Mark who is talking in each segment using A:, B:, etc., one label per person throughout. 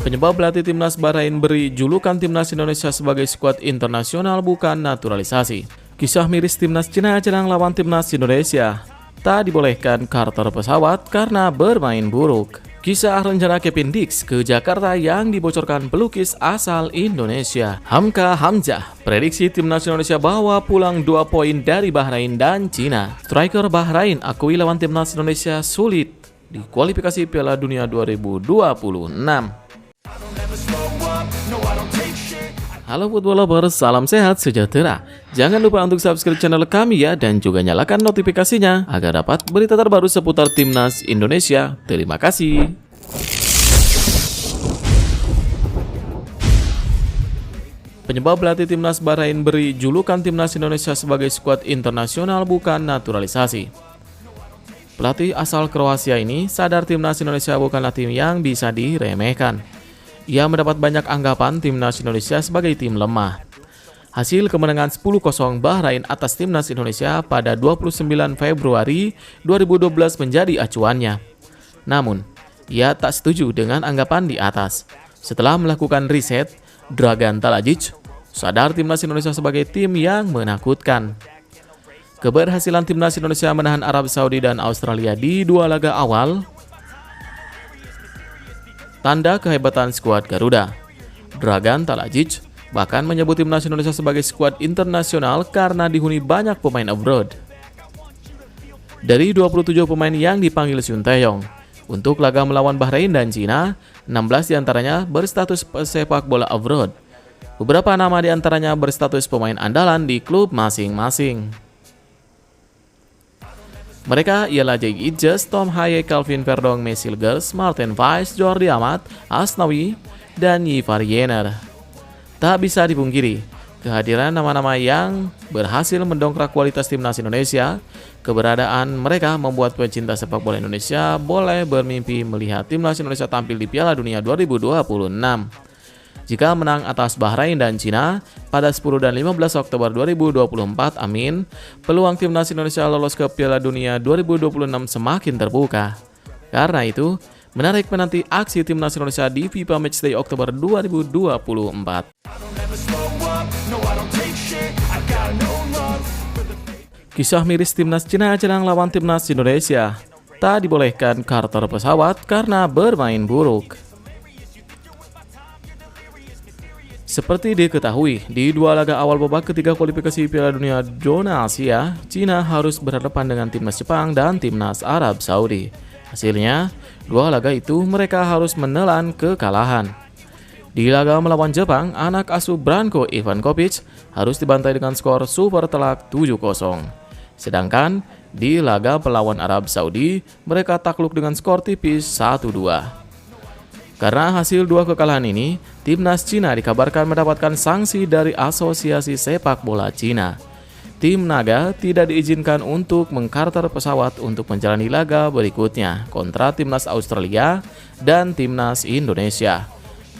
A: Penyebab pelatih timnas Bahrain beri julukan timnas Indonesia sebagai skuad internasional bukan naturalisasi. Kisah miris timnas Cina jelang lawan timnas Indonesia. Tak dibolehkan charter pesawat karena bermain buruk. Kisah rencana Kevin Dix ke Jakarta yang dibocorkan pelukis asal Indonesia. Hamka Hamzah prediksi timnas Indonesia bawa pulang 2 poin dari Bahrain dan Cina. Striker Bahrain akui lawan timnas Indonesia sulit di kualifikasi Piala Dunia 2026. Halo football lovers, salam sehat sejahtera. Jangan lupa untuk subscribe channel kami ya, dan juga nyalakan notifikasinya agar dapat berita terbaru seputar timnas Indonesia. Terima kasih. Penyebab pelatih timnas Bahrain beri julukan timnas Indonesia sebagai skuad internasional bukan naturalisasi. Pelatih asal Kroasia ini sadar timnas Indonesia bukanlah tim yang bisa diremehkan. Ia mendapat banyak anggapan timnas Indonesia sebagai tim lemah. Hasil kemenangan 10-0 Bahrain atas timnas Indonesia pada 29 Februari 2012 menjadi acuannya. Namun, ia tak setuju dengan anggapan di atas. Setelah melakukan riset, Dragan Talajic sadar timnas Indonesia sebagai tim yang menakutkan. Keberhasilan timnas Indonesia menahan Arab Saudi dan Australia di 2 laga awal tanda kehebatan skuad Garuda. Dragan Talajic bahkan menyebut timnas Indonesia sebagai skuad internasional karena dihuni banyak pemain abroad. Dari 27 pemain yang dipanggil Sinteyong untuk laga melawan Bahrain dan Cina, 16 diantaranya berstatus pesepak bola abroad. Beberapa nama diantaranya berstatus pemain andalan di klub masing-masing. Mereka ialah Jay Idjes, Tom Haye, Calvin Verdong, Mesil Gers, Martin Weiss, Jordi Amat, Asnawi, dan Yivar Yener. Tak bisa dipungkiri, kehadiran nama-nama yang berhasil mendongkrak kualitas timnas Indonesia, keberadaan mereka membuat pecinta sepak bola Indonesia boleh bermimpi melihat timnas Indonesia tampil di Piala Dunia 2026. Jika menang atas Bahrain dan Cina pada 10 dan 15 Oktober 2024, amin, peluang timnas Indonesia lolos ke Piala Dunia 2026 semakin terbuka. Karena itu, menarik menanti aksi timnas Indonesia di FIFA Matchday Oktober 2024. Kisah miris timnas Cina jelang lawan timnas Indonesia. Tak dibolehkan charter pesawat karena bermain buruk. Seperti diketahui, di 2 laga awal babak ketiga kualifikasi Piala Dunia zona Asia, Cina harus berhadapan dengan timnas Jepang dan timnas Arab Saudi. Hasilnya, 2 laga itu mereka harus menelan kekalahan. Di laga melawan Jepang, anak asuh Branko Ivankovic harus dibantai dengan skor super telak 7-0. Sedangkan di laga melawan Arab Saudi, mereka takluk dengan skor tipis 1-2. Karena hasil 2 kekalahan ini, timnas Cina dikabarkan mendapatkan sanksi dari Asosiasi Sepak Bola Cina. Tim naga tidak diizinkan untuk mengkarter pesawat untuk menjalani laga berikutnya kontra timnas Australia dan timnas Indonesia.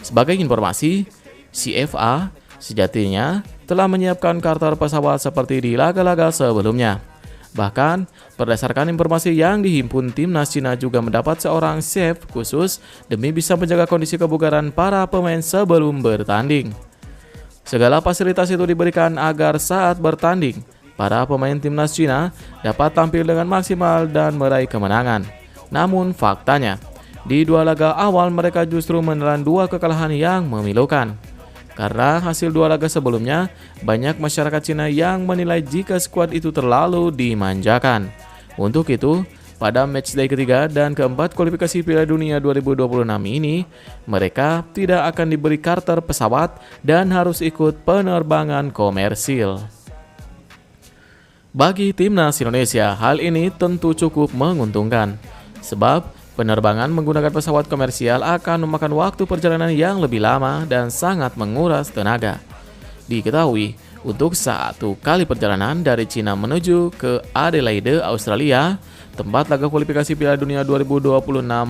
A: Sebagai informasi, CFA sejatinya telah menyiapkan karter pesawat seperti di laga-laga sebelumnya. Bahkan, berdasarkan informasi yang dihimpun, timnas Cina juga mendapat seorang chef khusus demi bisa menjaga kondisi kebugaran para pemain sebelum bertanding. Segala fasilitas itu diberikan agar saat bertanding, para pemain timnas Cina dapat tampil dengan maksimal dan meraih kemenangan. Namun faktanya, di 2 laga awal mereka justru menelan 2 kekalahan yang memilukan. Karena hasil 2 laga sebelumnya, banyak masyarakat Cina yang menilai jika skuad itu terlalu dimanjakan. Untuk itu, pada matchday ketiga dan keempat kualifikasi Piala Dunia 2026 ini, mereka tidak akan diberi charter pesawat dan harus ikut penerbangan komersil. Bagi timnas Indonesia, hal ini tentu cukup menguntungkan, sebab penerbangan menggunakan pesawat komersial akan memakan waktu perjalanan yang lebih lama dan sangat menguras tenaga. Diketahui, untuk 1 kali perjalanan dari Cina menuju ke Adelaide, Australia, tempat laga kualifikasi Piala Dunia 2026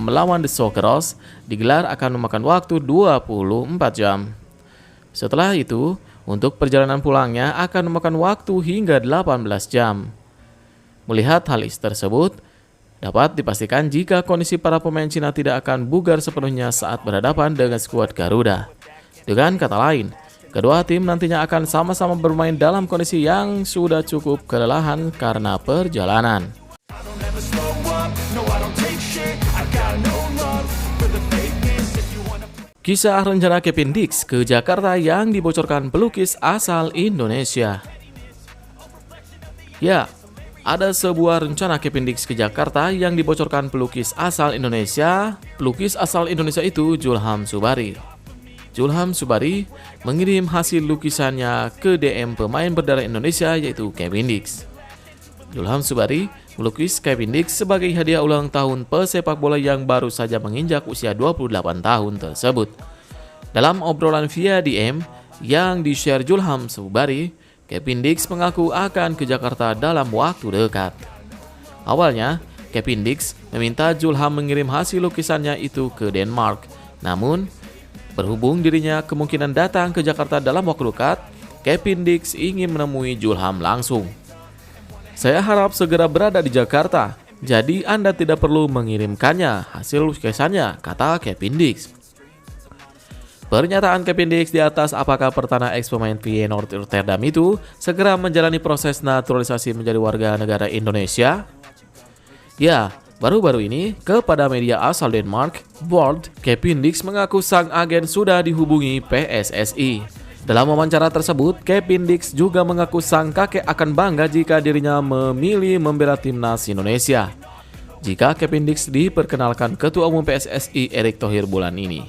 A: melawan The Socceroos, digelar akan memakan waktu 24 jam. Setelah itu, untuk perjalanan pulangnya akan memakan waktu hingga 18 jam. Melihat hal tersebut, Dapat dipastikan jika kondisi para pemain Cina tidak akan bugar sepenuhnya saat berhadapan dengan skuad Garuda. Dengan kata lain, kedua tim nantinya akan sama-sama bermain dalam kondisi yang sudah cukup kelelahan karena perjalanan. Kisah rencana Kevin Dix ke Jakarta yang dibocorkan pelukis asal Indonesia. Ya, ada sebuah rencana Kevin Dix ke Jakarta yang dibocorkan pelukis asal Indonesia. Pelukis asal Indonesia itu Julham Subari. Julham Subari mengirim hasil lukisannya ke DM pemain berdarah Indonesia yaitu Kevin Dix. Julham Subari melukis Kevin Dix sebagai hadiah ulang tahun pesepak bola yang baru saja menginjak usia 28 tahun tersebut. Dalam obrolan via DM yang di-share Julham Subari, Kevin Dix mengaku akan ke Jakarta dalam waktu dekat. Awalnya, Kevin Dix meminta Julham mengirim hasil lukisannya itu ke Denmark. Namun, berhubung dirinya kemungkinan datang ke Jakarta dalam waktu dekat, Kevin Dix ingin menemui Julham langsung. Saya harap segera berada di Jakarta, jadi Anda tidak perlu mengirimkannya hasil lukisannya, kata Kevin Dix. Pernyataan Kevin Dix di atas apakah pertana ex-pemain Feyenoord Rotterdam itu segera menjalani proses naturalisasi menjadi warga negara Indonesia? Ya, baru-baru ini kepada media asal Denmark, Bold, Kevin Dix mengaku sang agen sudah dihubungi PSSI. Dalam wawancara tersebut, Kevin Dix juga mengaku sang kakek akan bangga jika dirinya memilih membela timnas Indonesia jika Kevin Dix diperkenalkan Ketua Umum PSSI Erick Thohir bulan ini.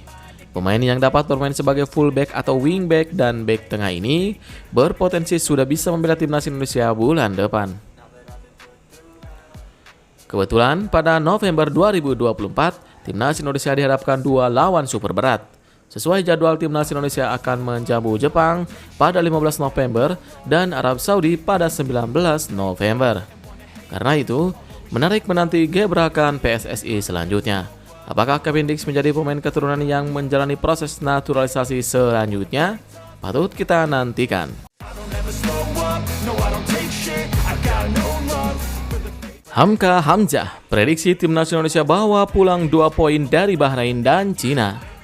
A: Pemain yang dapat bermain sebagai fullback atau wingback dan back tengah ini berpotensi sudah bisa membela timnas Indonesia bulan depan. Kebetulan pada November 2024, timnas Indonesia dihadapkan dua lawan super berat. Sesuai jadwal, timnas Indonesia akan menjamu Jepang pada 15 November dan Arab Saudi pada 19 November. Karena itu, menarik menanti gebrakan PSSI selanjutnya. Apakah Kevin Dix menjadi pemain keturunan yang menjalani proses naturalisasi selanjutnya? Patut kita nantikan. Hamka Hamzah, prediksi timnas Indonesia bawa pulang 2 poin dari Bahrain dan Cina.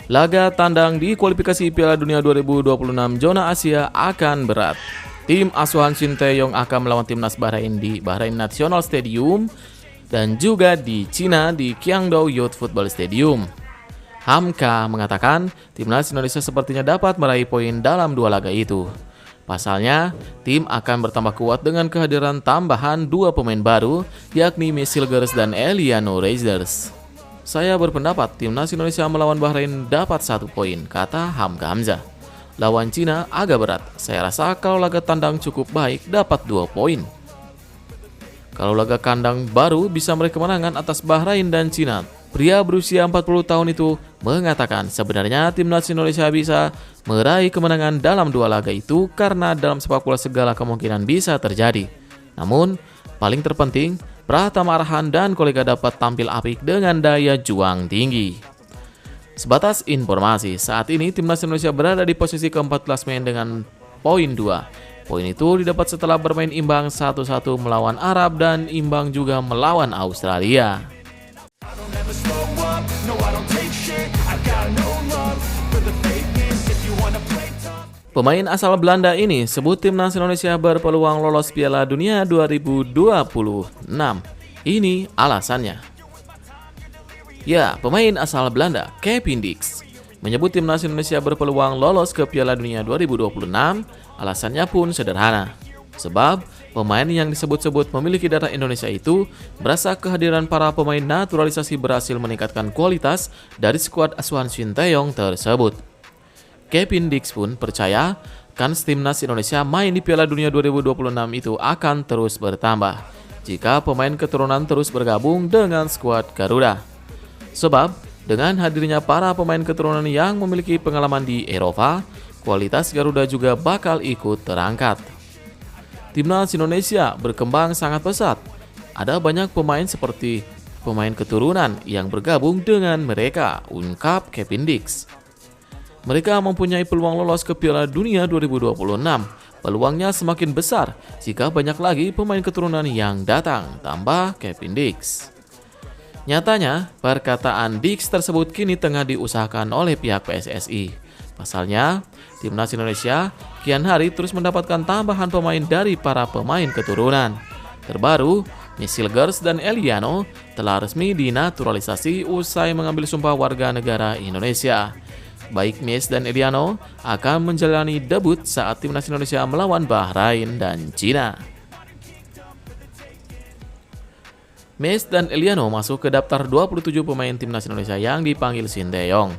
A: Laga tandang di kualifikasi Piala Dunia 2026 zona Asia akan berat. Tim asuhan Shin Tae-yong akan melawan timnas Bahrain di Bahrain National Stadium dan juga di Cina di Qingdao Youth Football Stadium. Hamka mengatakan timnas Indonesia sepertinya dapat meraih poin dalam dua laga itu. Pasalnya, tim akan bertambah kuat dengan kehadiran tambahan 2 pemain baru, yakni Misil Gers dan Eliano Reisers. Saya berpendapat timnas Indonesia melawan Bahrain dapat 1 poin, kata Hamka Hamzah. Lawan Cina agak berat, saya rasa kalau laga tandang cukup baik dapat 2 poin. Kalau laga kandang baru bisa meraih kemenangan atas Bahrain dan Cina. Pria berusia 40 tahun itu mengatakan sebenarnya timnas Indonesia bisa meraih kemenangan dalam 2 laga itu karena dalam sepak bola segala kemungkinan bisa terjadi. Namun, paling terpenting, Pratama Arhan dan kolega dapat tampil apik dengan daya juang tinggi. Sebatas informasi, saat ini timnas Indonesia berada di posisi ke-14 main dengan poin 2. Poin itu didapat setelah bermain imbang 1-1 melawan Arab dan imbang juga melawan Australia. Pemain asal Belanda ini sebut timnas Indonesia berpeluang lolos Piala Dunia 2026. Ini alasannya. Ya, pemain asal Belanda, Kevin Dix, menyebut timnas Indonesia berpeluang lolos ke Piala Dunia 2026. Alasannya pun sederhana. Sebab pemain yang disebut-sebut memiliki darah Indonesia itu merasa kehadiran para pemain naturalisasi berhasil meningkatkan kualitas dari skuad asuhan Shin Tae-yong tersebut. Kevin Dix pun percaya kans timnas Indonesia main di Piala Dunia 2026 itu akan terus bertambah jika pemain keturunan terus bergabung dengan skuad Garuda. Sebab dengan hadirnya para pemain keturunan yang memiliki pengalaman di Eropa, kualitas Garuda juga bakal ikut terangkat. Timnas Indonesia berkembang sangat pesat. Ada banyak pemain seperti pemain keturunan yang bergabung dengan mereka, ungkap Kevin Dix. Mereka mempunyai peluang lolos ke Piala Dunia 2026. Peluangnya semakin besar jika banyak lagi pemain keturunan yang datang, tambah Kevin Dix. Nyatanya, perkataan Dix tersebut kini tengah diusahakan oleh pihak PSSI. Pasalnya, Timnas Indonesia kian hari terus mendapatkan tambahan pemain dari para pemain keturunan. Terbaru, Misil Gers dan Eliano telah resmi dinaturalisasi usai mengambil sumpah warga negara Indonesia. Baik Mis dan Eliano akan menjalani debut saat Timnas Indonesia melawan Bahrain dan Cina. Mis dan Eliano masuk ke daftar 27 pemain Timnas Indonesia yang dipanggil Sinteyong.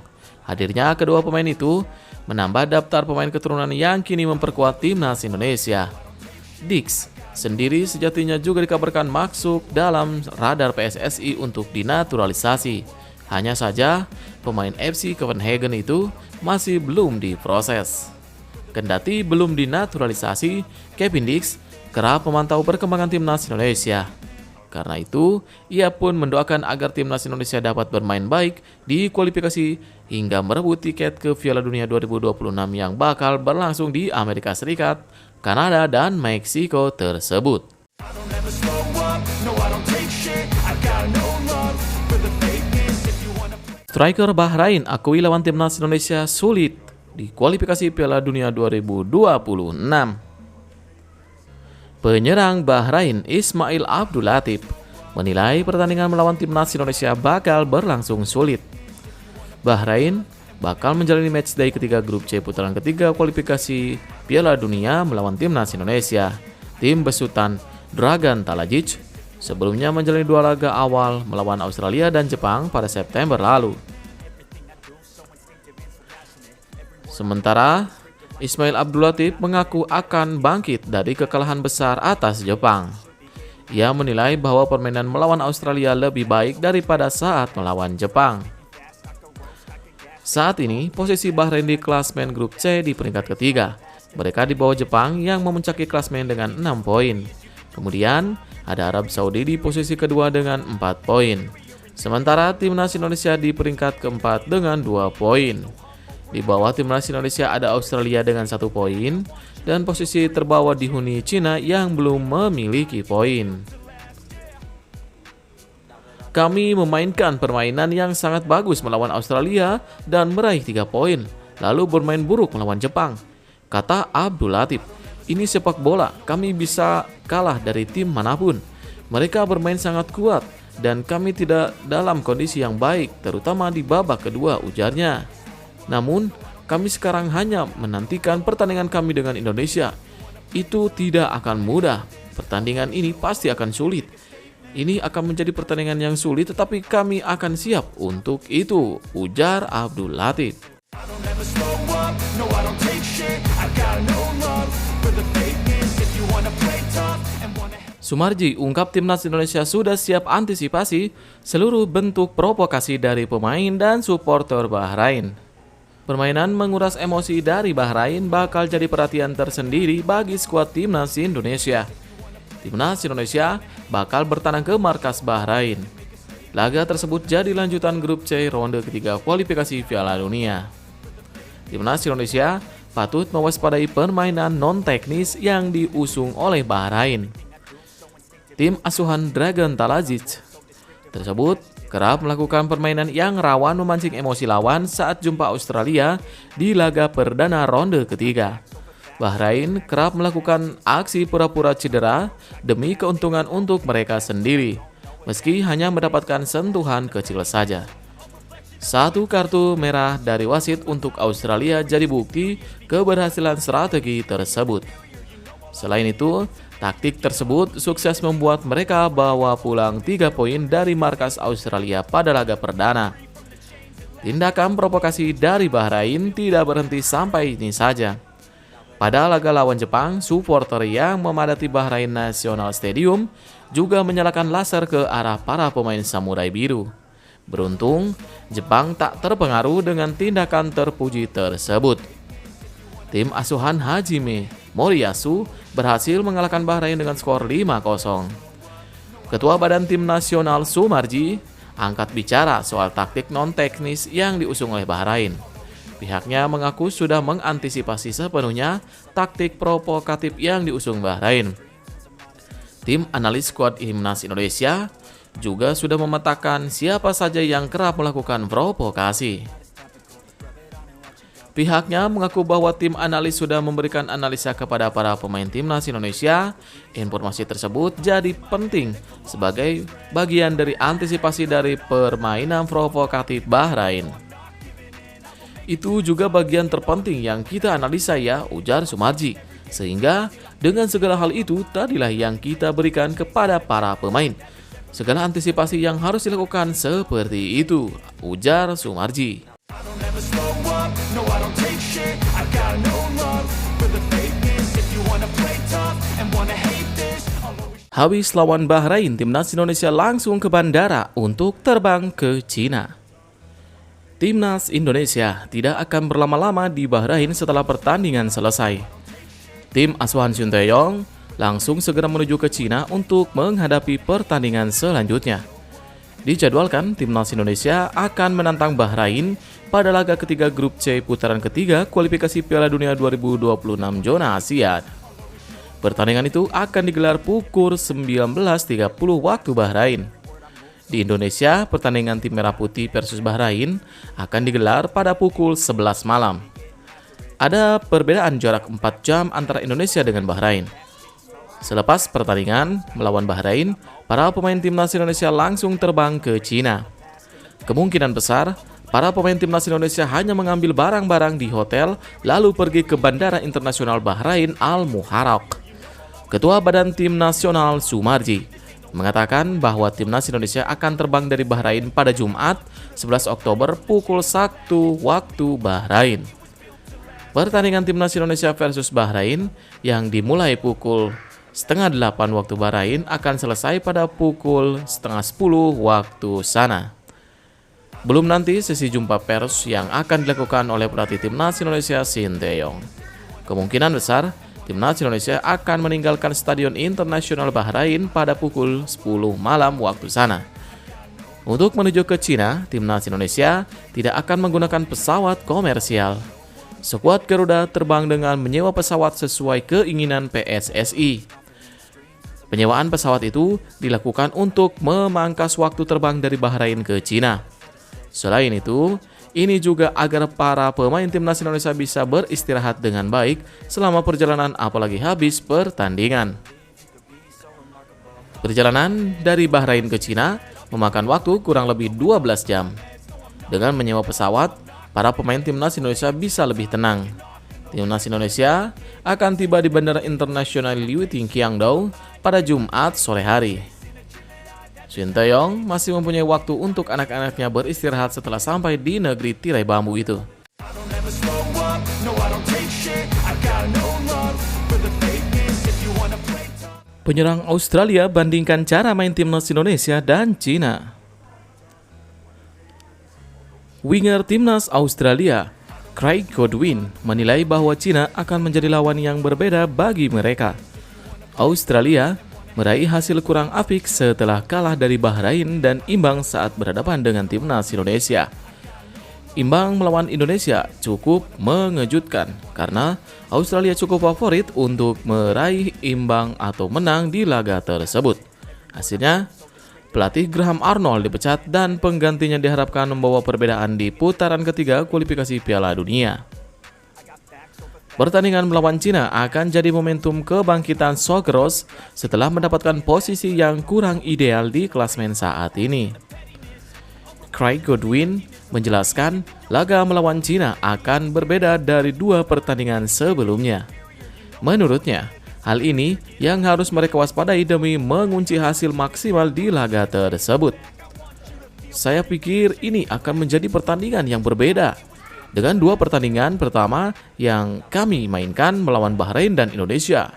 A: Hadirnya kedua pemain itu menambah daftar pemain keturunan yang kini memperkuat Timnas Indonesia. Dix sendiri sejatinya juga dikabarkan masuk dalam radar PSSI untuk dinaturalisasi. Hanya saja, pemain FC Copenhagen itu masih belum diproses. Kendati belum dinaturalisasi, Kevin Dix kerap memantau perkembangan Timnas Indonesia. Karena itu, ia pun mendoakan agar Timnas Indonesia dapat bermain baik di kualifikasi hingga merebut tiket ke Piala Dunia 2026 yang bakal berlangsung di Amerika Serikat, Kanada, dan Meksiko tersebut. Striker Bahrain akui lawan Timnas Indonesia sulit di kualifikasi Piala Dunia 2026. Penyerang Bahrain Ismail Abdul Latif menilai pertandingan melawan Timnas Indonesia bakal berlangsung sulit. Bahrain bakal menjalani matchday ketiga grup C putaran ketiga kualifikasi Piala Dunia melawan Timnas Indonesia. Tim besutan Dragan Talajic sebelumnya menjalani dua laga awal melawan Australia dan Jepang pada September lalu. Sementara, Ismail Abdul Latif mengaku akan bangkit dari kekalahan besar atas Jepang. Ia menilai bahwa permainan melawan Australia lebih baik daripada saat melawan Jepang. Saat ini, posisi Bahrain di klasmen grup C di peringkat ketiga. Mereka di bawah Jepang yang memuncaki klasmen dengan 6 poin. Kemudian, ada Arab Saudi di posisi kedua dengan 4 poin. Sementara Timnas Indonesia di peringkat keempat dengan 2 poin. Di bawah Timnas Indonesia ada Australia dengan 1 poin. Dan posisi terbawah dihuni Cina yang belum memiliki poin. Kami memainkan permainan yang sangat bagus melawan Australia dan meraih 3 poin. Lalu bermain buruk melawan Jepang, kata Abdul Latif. Ini sepak bola, kami bisa kalah dari tim manapun. Mereka bermain sangat kuat dan kami tidak dalam kondisi yang baik, terutama di babak kedua, ujarnya. Namun, kami sekarang hanya menantikan pertandingan kami dengan Indonesia. Itu tidak akan mudah. Pertandingan ini pasti akan sulit. Ini akan menjadi pertandingan yang sulit, tetapi kami akan siap untuk itu, ujar Abdul Latif. Sumarji ungkap Timnas Indonesia sudah siap antisipasi seluruh bentuk provokasi dari pemain dan supporter Bahrain. Permainan menguras emosi dari Bahrain bakal jadi perhatian tersendiri bagi skuad Timnas Indonesia. Timnas Indonesia bakal bertandang ke markas Bahrain. Laga tersebut jadi lanjutan grup C ronde ketiga kualifikasi Piala Dunia. Timnas Indonesia patut mewaspadai permainan non-teknis yang diusung oleh Bahrain. Tim asuhan Dragan Talajic tersebut kerap melakukan permainan yang rawan memancing emosi lawan saat jumpa Australia di laga perdana ronde ketiga. Bahrain kerap melakukan aksi pura-pura cedera demi keuntungan untuk mereka sendiri, meski hanya mendapatkan sentuhan kecil saja. 1 kartu merah dari wasit untuk Australia jadi bukti keberhasilan strategi tersebut. Selain itu, taktik tersebut sukses membuat mereka bawa pulang 3 poin dari markas Australia pada laga perdana. Tindakan provokasi dari Bahrain tidak berhenti sampai ini saja. Pada laga lawan Jepang, supporter yang memadati Bahrain National Stadium juga menyalakan laser ke arah para pemain Samurai Biru. Beruntung, Jepang tak terpengaruh dengan tindakan terpuji tersebut. Tim asuhan Hajime Moriyasu berhasil mengalahkan Bahrain dengan skor 5-0. Ketua Badan Tim Nasional Sumarji angkat bicara soal taktik non-teknis yang diusung oleh Bahrain. Pihaknya mengaku sudah mengantisipasi sepenuhnya taktik provokatif yang diusung Bahrain. Tim analis skuad Timnas Indonesia juga sudah memetakan siapa saja yang kerap melakukan provokasi. Pihaknya mengaku bahwa tim analis sudah memberikan analisa kepada para pemain Timnas Indonesia. Informasi tersebut jadi penting sebagai bagian dari antisipasi dari permainan provokatif Bahrain. Itu juga bagian terpenting yang kita analisa ya, ujar Sumarji. Sehingga dengan segala hal itu tadilah yang kita berikan kepada para pemain. Segala antisipasi yang harus dilakukan seperti itu, ujar Sumarji. Habis lawan Bahrain, Timnas Indonesia langsung ke bandara untuk terbang ke Cina. Timnas Indonesia tidak akan berlama-lama di Bahrain setelah pertandingan selesai. Tim asuhan Shin Tae-yong langsung segera menuju ke Cina untuk menghadapi pertandingan selanjutnya. Dijadwalkan Timnas Indonesia akan menantang Bahrain pada laga ketiga grup C putaran ketiga kualifikasi Piala Dunia 2026 zona Asia. Pertandingan itu akan digelar pukul 19.30 waktu Bahrain. Di Indonesia, pertandingan tim Merah Putih versus Bahrain akan digelar pada pukul 11 malam. Ada perbedaan jarak 4 jam antara Indonesia dengan Bahrain. Selepas pertandingan melawan Bahrain, para pemain Timnas Indonesia langsung terbang ke Cina. Kemungkinan besar, para pemain Timnas Indonesia hanya mengambil barang-barang di hotel lalu pergi ke Bandara Internasional Bahrain Al-Muharraq. Ketua Badan Tim Nasional Sumarji mengatakan bahwa Timnas Indonesia akan terbang dari Bahrain pada Jumat 11 Oktober pukul 1 waktu Bahrain. Pertandingan Timnas Indonesia versus Bahrain yang dimulai pukul 7:30 waktu Bahrain akan selesai pada pukul 9:30 waktu sana. Belum nanti sesi jumpa pers yang akan dilakukan oleh pelatih Timnas Indonesia Shin Tae-yong. Kemungkinan besar Timnas Indonesia akan meninggalkan Stadion Internasional Bahrain pada pukul 10 malam waktu sana. Untuk menuju ke Cina, Timnas Indonesia tidak akan menggunakan pesawat komersial. Skuad Garuda terbang dengan menyewa pesawat sesuai keinginan PSSI. Penyewaan pesawat itu dilakukan untuk memangkas waktu terbang dari Bahrain ke Cina. Selain itu, ini juga agar para pemain Timnas Indonesia bisa beristirahat dengan baik selama perjalanan apalagi habis pertandingan. Perjalanan dari Bahrain ke Cina memakan waktu kurang lebih 12 jam. Dengan menyewa pesawat, para pemain Timnas Indonesia bisa lebih tenang. Timnas Indonesia akan tiba di Bandara Internasional Liu Ting Qiangdao pada Jumat sore hari. Shin Tae-yong masih mempunyai waktu untuk anak-anaknya beristirahat setelah sampai di negeri tirai bambu itu. Penyerang Australia bandingkan cara main Timnas Indonesia dan Cina. Winger Timnas Australia, Craig Goodwin, menilai bahwa Cina akan menjadi lawan yang berbeda bagi mereka. Australia meraih hasil kurang apik setelah kalah dari Bahrain dan imbang saat berhadapan dengan Timnas Indonesia. Imbang melawan Indonesia cukup mengejutkan karena Australia cukup favorit untuk meraih imbang atau menang di laga tersebut. Hasilnya, pelatih Graham Arnold dipecat dan penggantinya diharapkan membawa perbedaan di putaran ketiga kualifikasi Piala Dunia. Pertandingan melawan Cina akan jadi momentum kebangkitan Socceroos setelah mendapatkan posisi yang kurang ideal di klasmen saat ini. Craig Goodwin menjelaskan laga melawan Cina akan berbeda dari 2 pertandingan sebelumnya. Menurutnya, hal ini yang harus mereka waspadai demi mengunci hasil maksimal di laga tersebut. Saya pikir ini akan menjadi pertandingan yang berbeda dengan 2 pertandingan pertama yang kami mainkan melawan Bahrain dan Indonesia,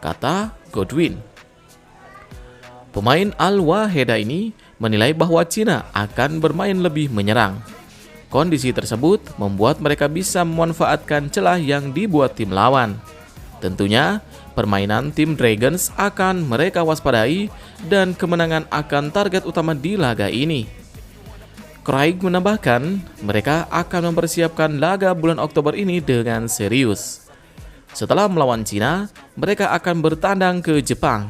A: kata Goodwin. Pemain Al-Waheda ini menilai bahwa Cina akan bermain lebih menyerang. Kondisi tersebut membuat mereka bisa memanfaatkan celah yang dibuat tim lawan. Tentunya, permainan tim Dragons akan mereka waspadai dan kemenangan akan target utama di laga ini. Craig menambahkan, mereka akan mempersiapkan laga bulan Oktober ini dengan serius. Setelah melawan Cina, mereka akan bertandang ke Jepang.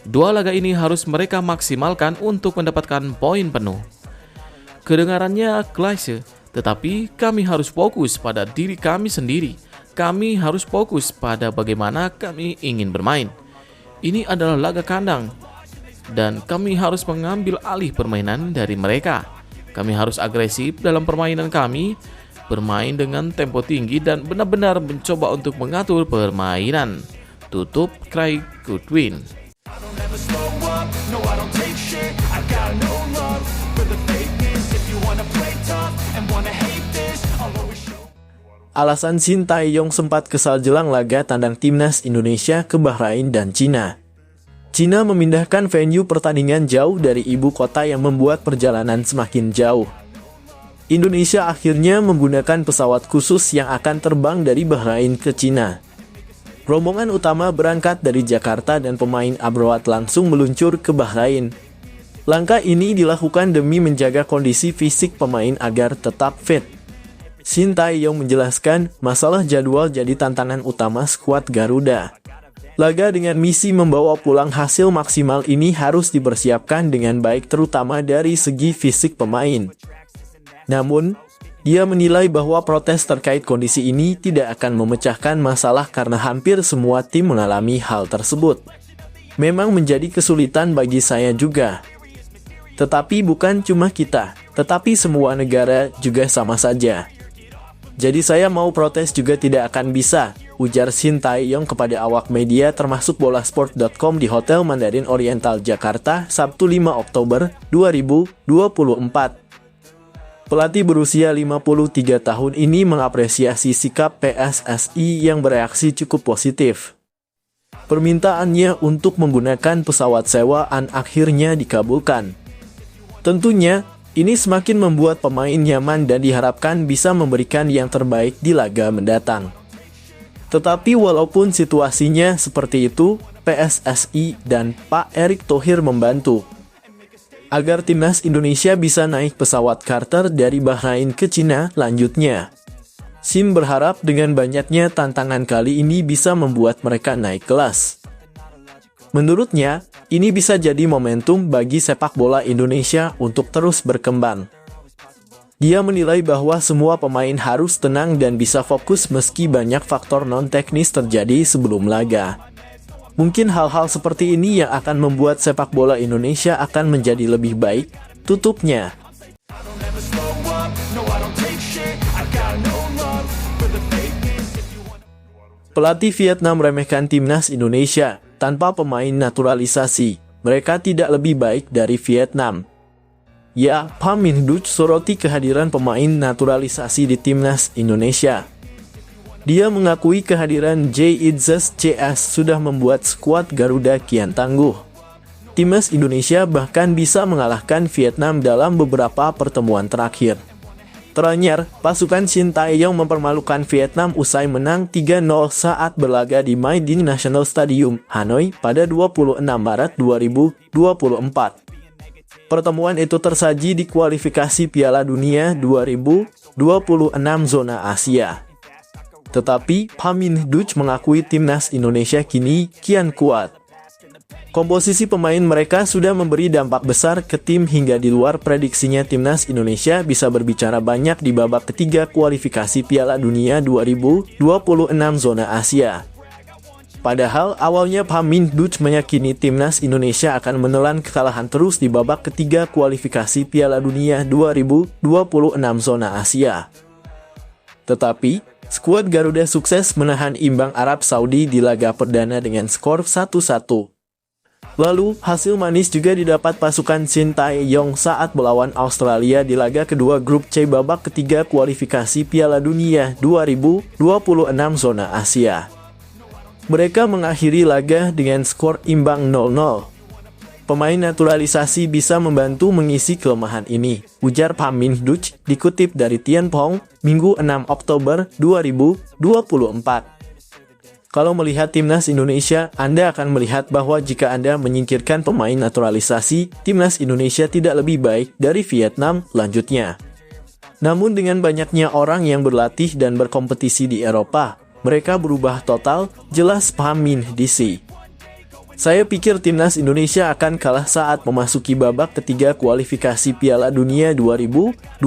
A: Dua laga ini harus mereka maksimalkan untuk mendapatkan poin penuh. Kedengarannya klise, tetapi kami harus fokus pada diri kami sendiri. Kami harus fokus pada bagaimana kami ingin bermain. Ini adalah laga kandang, dan kami harus mengambil alih permainan dari mereka. Kami harus agresif dalam permainan kami, bermain dengan tempo tinggi dan benar-benar mencoba untuk mengatur permainan. Tutup Craig Goodwin.
B: Alasan Shin Tae-yong sempat kesal jelang laga tandang timnas Indonesia ke Bahrain dan Cina. Cina memindahkan venue pertandingan jauh dari ibu kota yang membuat perjalanan semakin jauh. Indonesia akhirnya menggunakan pesawat khusus yang akan terbang dari Bahrain ke Cina. Rombongan utama berangkat dari Jakarta dan pemain Abroad langsung meluncur ke Bahrain. Langkah ini dilakukan demi menjaga kondisi fisik pemain agar tetap fit. Shin Tae-yong menjelaskan, masalah jadwal jadi tantangan utama skuad Garuda. Laga dengan misi membawa pulang hasil maksimal ini harus dipersiapkan dengan baik terutama dari segi fisik pemain. Namun, dia menilai bahwa protes terkait kondisi ini tidak akan memecahkan masalah karena hampir semua tim mengalami hal tersebut. Memang menjadi kesulitan bagi saya juga. Tetapi bukan cuma kita, tetapi semua negara juga sama saja. Jadi saya mau protes juga tidak akan bisa, ujar Shin Tae-yong kepada awak media termasuk bolasport.com di Hotel Mandarin Oriental Jakarta, Sabtu 5 Oktober 2024. Pelatih berusia 53 tahun ini mengapresiasi sikap PSSI yang bereaksi cukup positif. Permintaannya untuk menggunakan pesawat sewaan akhirnya dikabulkan. Tentunya, ini semakin membuat pemain nyaman dan diharapkan bisa memberikan yang terbaik di laga mendatang. Tetapi walaupun situasinya seperti itu, PSSI dan Pak Erick Thohir membantu agar timnas Indonesia bisa naik pesawat charter dari Bahrain ke Cina lanjutnya. Shin berharap dengan banyaknya tantangan kali ini bisa membuat mereka naik kelas. Menurutnya, ini bisa jadi momentum bagi sepak bola Indonesia untuk terus berkembang. Dia menilai bahwa semua pemain harus tenang dan bisa fokus meski banyak faktor non-teknis terjadi sebelum laga. Mungkin hal-hal seperti ini yang akan membuat sepak bola Indonesia akan menjadi lebih baik, tutupnya. Pelatih Vietnam remehkan timnas Indonesia tanpa pemain naturalisasi. Mereka tidak lebih baik dari Vietnam. Ya, Pham Minh Duch soroti kehadiran pemain naturalisasi di timnas Indonesia. Dia mengakui kehadiran J-Itzes CS sudah membuat skuad Garuda kian tangguh. Timnas Indonesia bahkan bisa mengalahkan Vietnam dalam beberapa pertemuan terakhir. Teranyar, pasukan Shin Tae-yong mempermalukan Vietnam usai menang 3-0 saat berlaga di My Dinh National Stadium, Hanoi pada 26 Maret 2024. Pertemuan itu tersaji di kualifikasi Piala Dunia 2026 zona Asia. Tetapi, Pham Minh Duch mengakui timnas Indonesia kini kian kuat. Komposisi pemain mereka sudah memberi dampak besar ke tim hingga di luar prediksinya timnas Indonesia bisa berbicara banyak di babak ketiga kualifikasi Piala Dunia 2026 zona Asia. Padahal awalnya Pham Minh Duch meyakini timnas Indonesia akan menelan kekalahan terus di babak ketiga kualifikasi Piala Dunia 2026 zona Asia. Tetapi, skuad Garuda sukses menahan imbang Arab Saudi di laga perdana dengan skor 1-1. Lalu, hasil manis juga didapat pasukan Shin Tae-yong saat melawan Australia di laga kedua grup C babak ketiga kualifikasi Piala Dunia 2026 zona Asia. Mereka mengakhiri laga dengan skor imbang 0-0. Pemain naturalisasi bisa membantu mengisi kelemahan ini, ujar Pham Minh Duch, dikutip dari Tien Phong, Minggu 6 Oktober 2024. Kalau melihat timnas Indonesia, Anda akan melihat bahwa jika Anda menyingkirkan pemain naturalisasi, timnas Indonesia tidak lebih baik dari Vietnam lanjutnya. Namun dengan banyaknya orang yang berlatih dan berkompetisi di Eropa, mereka berubah total, jelas Pham Minh DC. Saya pikir timnas Indonesia akan kalah saat memasuki babak ketiga kualifikasi Piala Dunia 2026,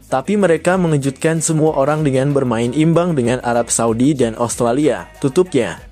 B: tapi mereka mengejutkan semua orang dengan bermain imbang dengan Arab Saudi dan Australia, tutupnya.